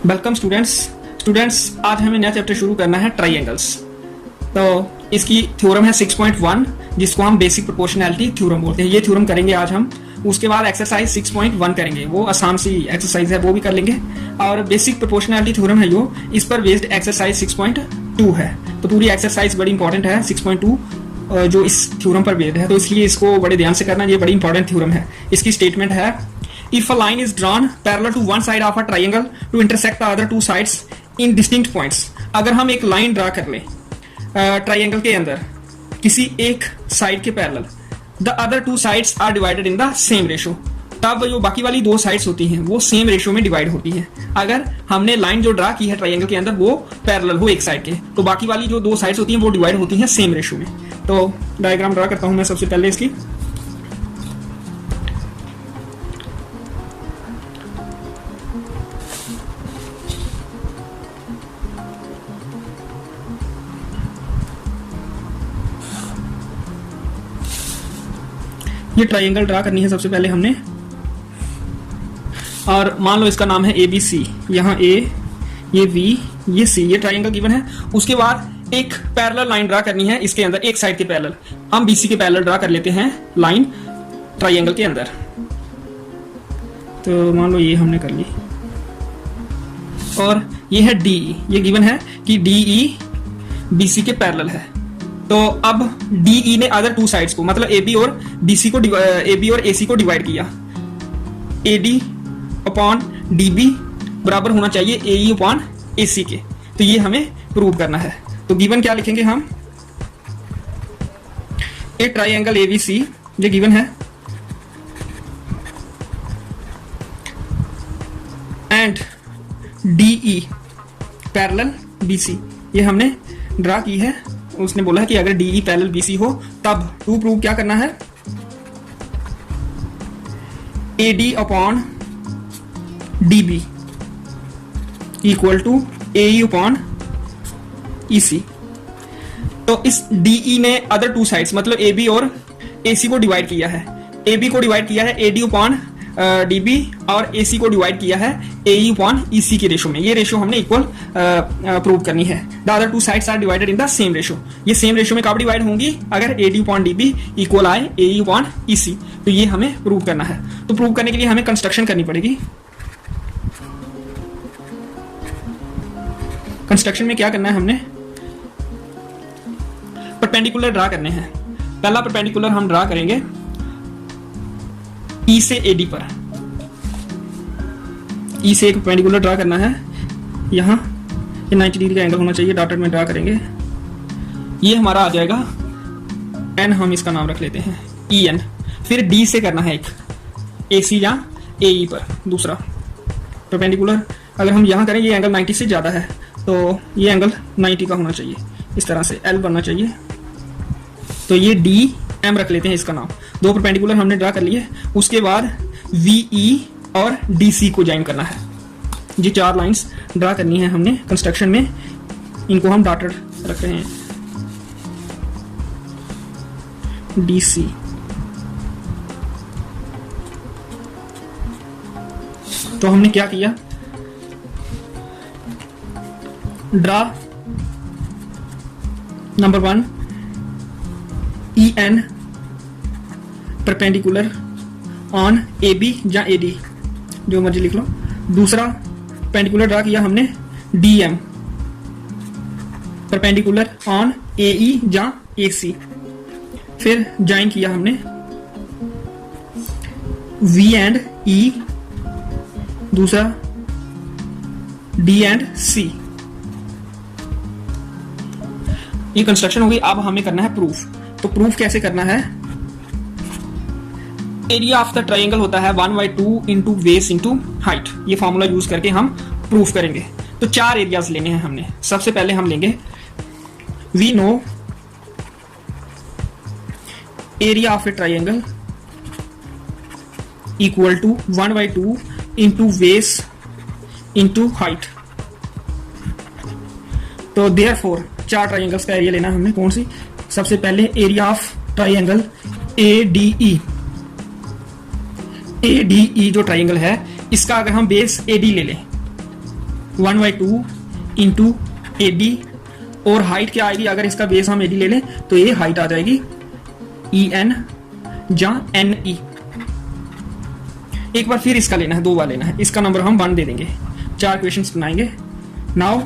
Welcome students आज हमें नया चैप्टर शुरू करना है ट्राइंगल्स। तो इसकी थ्योरम है 6.1 जिसको हम बेसिक प्रोपोर्शनैलिटी थ्योरम बोलते हैं। ये थ्योरम करेंगे आज हम। उसके बाद एक्सरसाइज 6.1 करेंगे, वो आसान सी एक्सरसाइज है, वो भी कर लेंगे। और बेसिक प्रोपोर्शनैलिटी थ्योरम है जो, इस पर बेस्ड एक्सरसाइज 6.2 है। तो पूरी एक्सरसाइज बड़ी इंपॉर्टेंट है 6.2 जो इस थ्योरम पर बेस्ड है, तो इसलिए इसको बड़े ध्यान से करना। ये बड़ी इंपॉर्टेंट थ्योरम है। इसकी स्टेटमेंट है, if a line is drawn parallel to one side of a triangle to intersect the other two sides in distinct points। अगर हम एक लाइन ड्रा कर लें ट्राइंगल के अंदर किसी एक साइड के parallel, the other two sides are divided in the same ratio, तब जो बाकी वाली दो साइड्स होती हैं वो सेम रेशो में डिवाइड होती हैं। अगर हमने लाइन जो ड्रा की है ट्राइंगल के अंदर वो पैरेलल हो एक साइड के, तो बाकी वाली जो दो साइड्स होती हैं वो डिवाइड होती हैं सेम रेशो में। तो डायग्राम ड्रा करता हूं मैं सबसे पहले इसकी। ये ट्राइंगल ड्रा करनी है सबसे पहले हमने, और मान लो इसका नाम है ABC। यहाँ A, ये V, ये C, ये ट्राइंगल गिवन है। उसके बाद एक पैरेलल लाइन ड्रा करनी है इसके अंदर, एक साइड के पैरेलल। हम BC के पैरेलल ड्रा कर लेते हैं लाइन ट्राइंगल के अंदर। तो मान लो ये हमने कर ली, और ये है DE। ये गिवन है कि DE BC के पैरेलल है। तो अब DE ने अदर टू साइड्स को, मतलब AB और BC को, AB और AC को डिवाइड किया। AD अपॉन DB बराबर होना चाहिए AE अपॉन AC के। तो ये हमें प्रूव करना है। तो गिवन क्या लिखेंगे हम, ए ट्राइंगल ABC ये गिवन है, एंड DE पैरेलल BC, ये हमने ड्रा की है। उसने बोला है कि अगर DE पैरेलल BC हो तब टू प्रूव क्या करना है, AD upon DB equal to AE upon EC। तो इस DE ने अदर टू साइड्स, मतलब AB और AC को डिवाइड किया है। AB को डिवाइड किया है AD अपॉन DB, और AC को डिवाइड किया है AE अपॉन EC के रेशो में। ये रेशो हमने इक्वल प्रूव करनी है। The other two sides are divided in the same ratio. ये सेम रेशो में कब डिवाइड होंगी, अगर AD अपॉन DB इक्वल आए AE अपॉन EC। तो ये हमें प्रूव करना है। तो प्रूव करने के लिए हमें कंस्ट्रक्शन करनी पड़ेगी। कंस्ट्रक्शन में क्या करना है, हमने परपेंडिकुलर ड्रा करने हैं। पहला परपेंडिकुलर हम ड्रा करेंगे E से AD पर। E से एक परपेंडिकुलर ड्रा करना है। यहाँ ये 90 डिग्री का एंगल होना चाहिए, डॉटेड में ड्रा करेंगे। ये हमारा आ जाएगा N, हम इसका नाम रख लेते हैं EN। फिर D से करना है एक AC या AE पर दूसरा परपेंडिकुलर। अगर हम यहाँ करें, ये एंगल 90 से ज़्यादा है, तो ये एंगल 90 का होना चाहिए। इस तरह से L बनना चाहिए। तो ये DM रख लेते हैं इसका नाम। दो परपेंडिकुलर हमने ड्रा कर लिए। उसके बाद VE और DC को ज्वाइन करना है। ये चार लाइंस ड्रा करनी है हमने कंस्ट्रक्शन में। इनको हम डॉटेड रख रहे हैं DC। तो हमने क्या किया, draw number 1 EN perpendicular on AB या AD, जो मर्जी लिख लो। दूसरा परपेंडिकुलर ड्रा किया हमने DM परपेंडिकुलर ऑन AE या AC। फिर ज्वाइन किया हमने V एंड E, दूसरा D एंड C। ये कंस्ट्रक्शन हो गई। अब हमें करना है प्रूफ। तो प्रूफ कैसे करना है, एरिया ऑफ द ट्राइंगल होता है 1/2 इंटू बेस इंटू हाइट। ये फॉर्मूला यूज करके हम प्रूफ करेंगे। तो चार एरियाज लेने हैं हमने। सबसे पहले हम लेंगे, we know area of a triangle equal to 1/2 into base into height. तो देयरफॉर चार ट्राइंगल्स का एरिया लेना हमने। कौन सी, सबसे पहले area of triangle ADE। ADE जो ट्राइंगल है, इसका अगर हम बेस AD ले लें 1/2 इंटू AD, और हाइट क्या आएगी, अगर इसका बेस हम AD ले लें तो ये हाइट आ जाएगी EN जहाँ NE। एक बार फिर इसका लेना है, 2 बार लेना है, इसका नंबर हम 1 दे देंगे। 4 क्वेश्चंस बनाएंगे। नाउ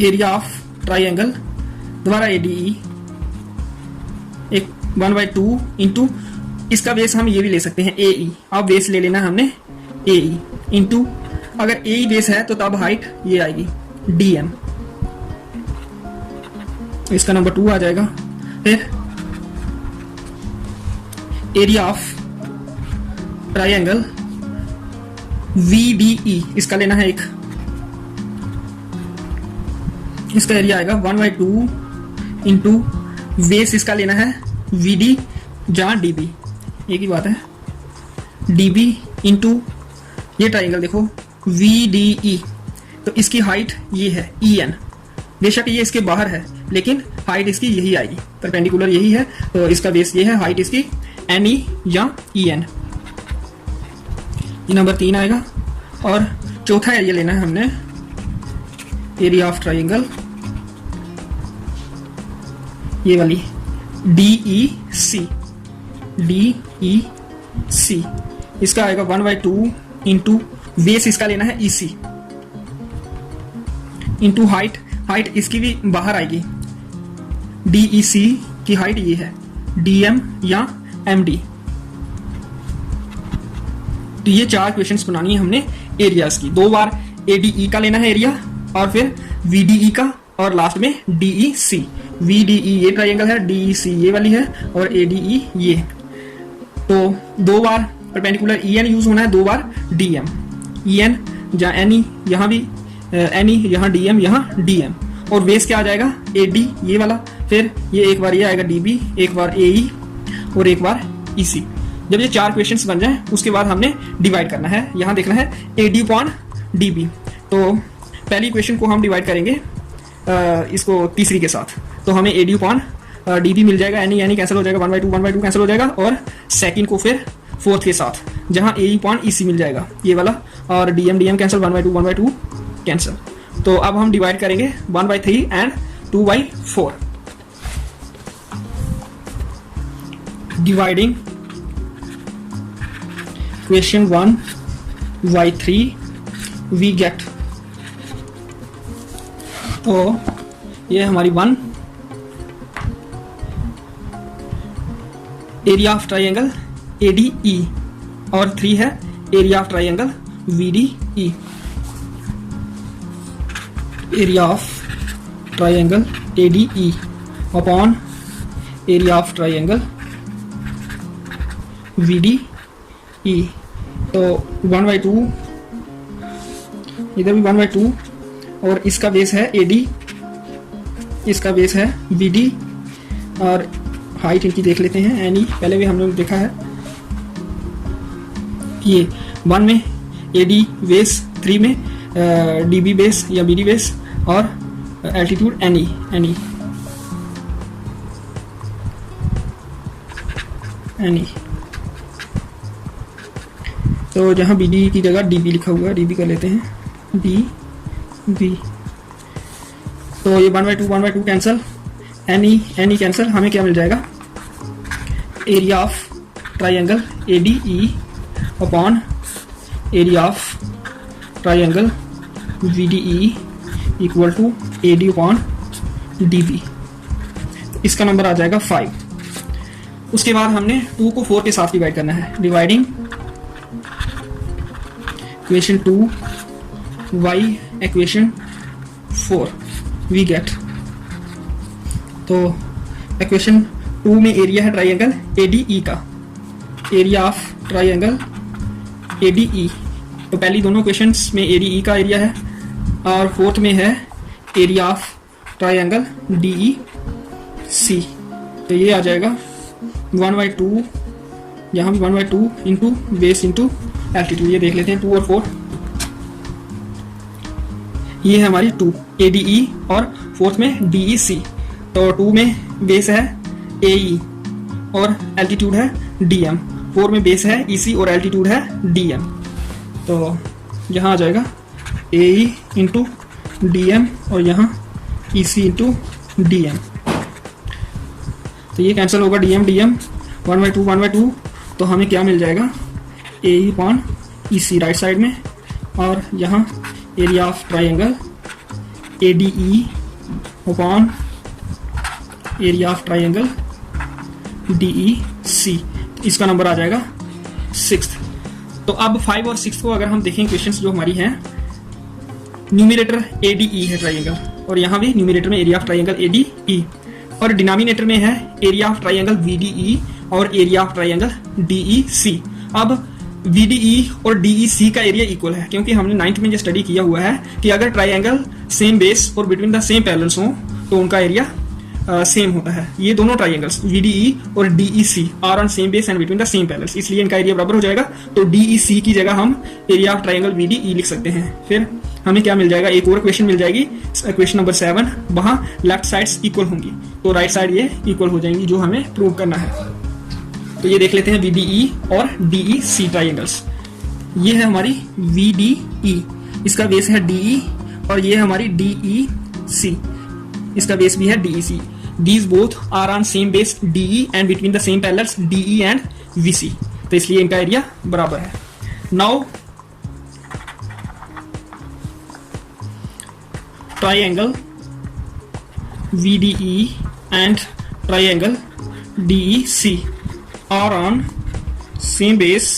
एरिया ऑफ ट्राइंगल दोबारा ADE, एक 1/2 इंटू इसका बेस हम ये भी ले सकते हैं AE। अब बेस ले लेना है हमने AE इंटू, अगर AE बेस है तो तब हाइट ये आएगी DM, इसका नंबर 2 आ जाएगा। फिर एरिया ऑफ ट्राइंगल VDE, इसका लेना है एक, इसका एरिया आएगा 1/2 इंटू बेस इसका लेना है VD जहाँ DB, एक ही बात है, DB इंटू ये ट्राइंगल देखो VDE, तो इसकी हाइट ये है EN। बेशक ये इसके बाहर है लेकिन हाइट इसकी यही आएगी, परपेंडिकुलर यही है, तो इसका बेस ये है, हाइट इसकी NE या EN, ये नंबर 3 आएगा। और चौथा एरिया लेना है हमने, एरिया ऑफ ट्राइंगल ये वाली DEC, इसका आएगा 1/2 इंटू बेस इसका लेना है EC इंटू हाइट इसकी भी बाहर आएगी, DEC की हाइट ये है DM या MD। तो ये 4 क्वेश्चंस बनानी है हमने एरियाज की। 2 बार ADE का लेना है एरिया, और फिर VDE का, और लास्ट में DEC। VDE ये ट्राइंगल है, DEC ये वाली है, और ADE ये। तो 2 बार परपेंडिकुलर EN यूज होना है, 2 बार DM। EN जहाँ NE, यहाँ भी NE, यहाँ DM, यहाँ DM, और बेस क्या आ जाएगा AD ये वाला, फिर ये एक बार ये आएगा DB, एक बार AE और एक बार EC। जब ये 4 क्वेश्चंस बन जाए उसके बाद हमने डिवाइड करना है, यहाँ देखना है AD upon DB। तो पहली क्वेश्चन को हम डिवाइड करेंगे इसको तीसरी के साथ, तो हमें AD upon DB मिल जाएगा, NE कैंसिल हो जाएगा, 1/2 कैंसिल हो जाएगा, और सेकंड को फिर फोर्थ के साथ जहाँ AE upon EC मिल जाएगा ये वाला, और DM कैंसिल, 1/2 कैंसिल। तो अब हम डिवाइड करेंगे 1/3 and 2/4। Dividing question 1/3 we get, तो ये हमारी 1 एरिया ऑफ ट्राइंगल ADE, और 3 है area of triangle VDE। Area of triangle ADE upon area of triangle VDE, तो 1/2, इधर भी 1/2, और इसका बेस है AD, इसका बेस है VD, और हाइट इनकी देख लेते हैं NE, पहले भी हमने देखा है। ये 1 में AD बेस, 3 में DB बेस या BD बेस, और एल्टीट्यूड NE। तो जहाँ BD की जगह DB लिखा हुआ है, DB कर लेते हैं, DB। तो ये 1/2 कैंसिल, NE कैंसिल, हमें क्या मिल जाएगा, area of triangle ADE upon area of triangle VDE equal to AD upon DB। इसका नंबर आ जाएगा 5। उसके बाद हमने 2 को 4 के साथ डिवाइड करना है। Dividing equation 2 y equation 4 we get, तो इक्वेशन 2 में एरिया है ट्राइंगल ADE का, एरिया ऑफ ट्राइंगल ADE, तो पहली दोनों क्वेश्चंस में ADE का एरिया है, और फोर्थ में है एरिया ऑफ ट्राइंगल DEC। तो ये आ जाएगा 1/2, यहाँ भी 1/2 इंटू बेस इंटू एल्टीट्यूड। ये देख लेते हैं 2 और 4, ये है हमारी 2 ADE और फोर्थ में DEC। तो 2 में बेस है AE और एल्टीट्यूड है DM, 4 में बेस है EC और एल्टीट्यूड है DM। तो यहाँ आ जाएगा AE इंटू DM और यहाँ EC इंटू DM। तो ये कैंसिल होगा, DM 1/2 तो हमें क्या मिल जाएगा, AE upon EC right side में, और यहाँ area of triangle ADE upon area of triangle DEC। तो इसका नंबर आ जाएगा 6। तो अब 5 और 6 को अगर हम देखें क्वेश्चंस जो हमारी हैं, न्यूमिनेटर ADE है ट्राइंगल, और यहाँ भी न्यूमिनेटर में एरिया ऑफ ट्राइंगल ADE, और डिनोमिनेटर में है एरिया ऑफ ट्राइंगल VDE और एरिया ऑफ ट्राइंगल DEC। अब VDE और DEC का एरिया इक्वल है, क्योंकि हमने 9th में ये स्टडी किया हुआ है कि अगर ट्राइंगल सेम बेस और बिटवीन द सेम पैरेलल्स हों तो उनका एरिया सेम होता है। ये दोनों ट्राइंगल्स VDE और DEC are on same base and between the same parallels, इसलिए इनका एरिया बराबर हो जाएगा। तो DEC की जगह हम एरिया ऑफ ट्राइंगल VDE लिख सकते हैं। फिर हमें क्या मिल जाएगा, एक और क्वेश्चन मिल जाएगी, क्वेश्चन नंबर 7, वहां लेफ्ट साइड्स इक्वल होंगी तो राइट साइड ये इक्वल हो जाएंगी, जो हमें प्रूव करना है। तो ये देख लेते हैं VDE और DEC ट्राइंगल्स। ये है हमारी VDE, इसका बेस है DE, और ये है हमारी DEC, इसका बेस भी है DEC। These both are on same base DE and between the same parallels DE and VC, तो इसलिए इनका एरिया बराबर है। Now triangle VDE and triangle DEC are on same base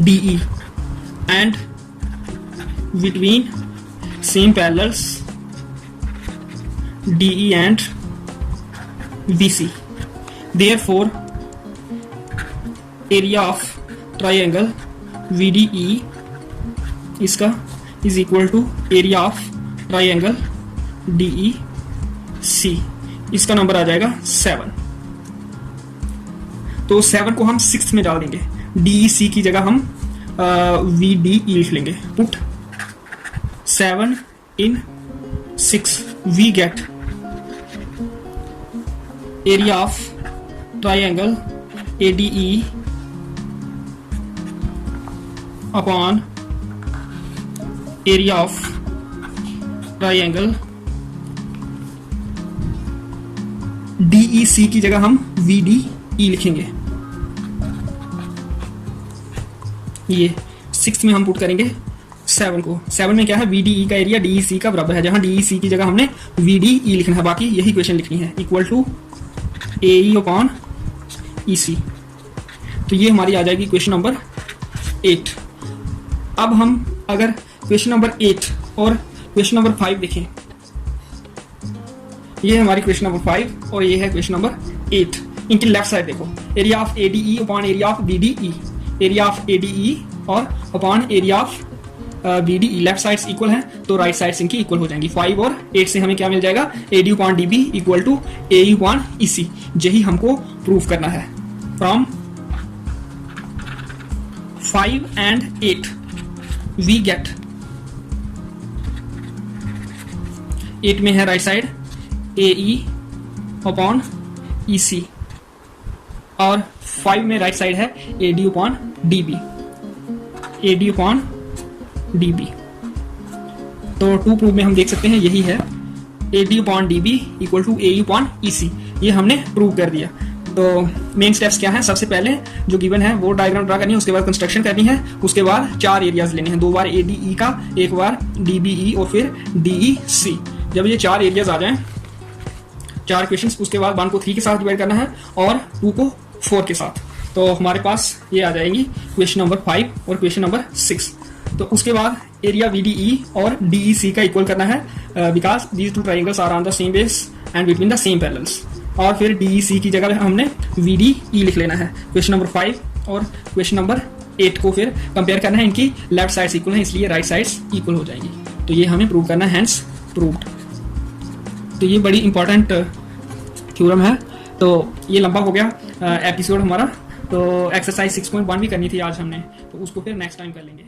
DE and between same parallels DE and VC. Therefore, area of triangle VDE इसका is equal to area of triangle DEC। इसका number आ जाएगा 7। तो 7 को हम 6 में डाल देंगे, DEC की जगह हम VDE लिख लेंगे। Put 7 in 6, we get area of triangle ADE upon area of triangle DEC की जगह हम VDE लिखेंगे। ये 6 में हम पुट करेंगे 7 को। 7 में क्या है, VDE का एरिया DEC का बराबर है, जहां DEC की जगह हमने VDE लिखना है, बाकी यही क्वेश्चन लिखनी है। Equal to AE upon EC। तो ये हमारी आ जाएगी क्वेश्चन नंबर 8। अब हम अगर क्वेश्चन नंबर 8 और क्वेश्चन नंबर 5 देखें, ये हमारी क्वेश्चन नंबर 5 और ये है क्वेश्चन नंबर 8। इनकी लेफ्ट साइड देखो, area of ADE upon area of BDE, area of ADE और upon area of BDE, left sides equal हैं तो राइट साइड्स इनकी इक्वल हो जाएंगी। 5 और 8 से हमें क्या मिल जाएगा, AD upon DB equal to AE upon EC। यही हमको प्रूव करना है। फ्रॉम 5 and 8 वी गेट, 8 में है right side AE upon EC और 5 में राइट साइड है AD upon DB, AD upon DB। तो 2 प्रूफ में हम देख सकते हैं यही है, AD upon DB equal to AE upon EC। ये हमने प्रूव कर दिया। तो मेन स्टेप्स क्या है, सबसे पहले जो गिवन है वो डायग्राम ड्रा करनी है, उसके बाद कंस्ट्रक्शन करनी है, उसके बाद 4 एरियाज लेने हैं, 2 बार ADE का, 1 बार DBE और फिर DEC। जब ये 4 एरियाज आ जाएं, 4 क्वेश्चंस, उसके बाद 1 को 3 के साथ डिवाइड करना है और 2 को 4 के साथ। तो हमारे पास ये आ जाएंगी क्वेश्चन नंबर 5 और क्वेश्चन नंबर 6। तो उसके बाद एरिया VDE और DEC का इक्वल करना है, because these 2 triangles are on the same base and between the same parallels. और फिर DEC की जगह हमने VDE लिख लेना है। क्वेश्चन नंबर 5 और क्वेश्चन नंबर 8 को फिर कंपेयर करना है, इनकी लेफ्ट साइड्स इक्वल है इसलिए राइट साइड्स इक्वल हो जाएंगी। तो ये हमें प्रूव करना है, हैंस प्रूव्ड। तो ये बड़ी इंपॉर्टेंट थ्योरम है। तो ये लंबा हो गया एपिसोड हमारा, तो एक्सरसाइज 6.1 भी करनी थी आज हमने, तो उसको फिर नेक्स्ट टाइम कर लेंगे।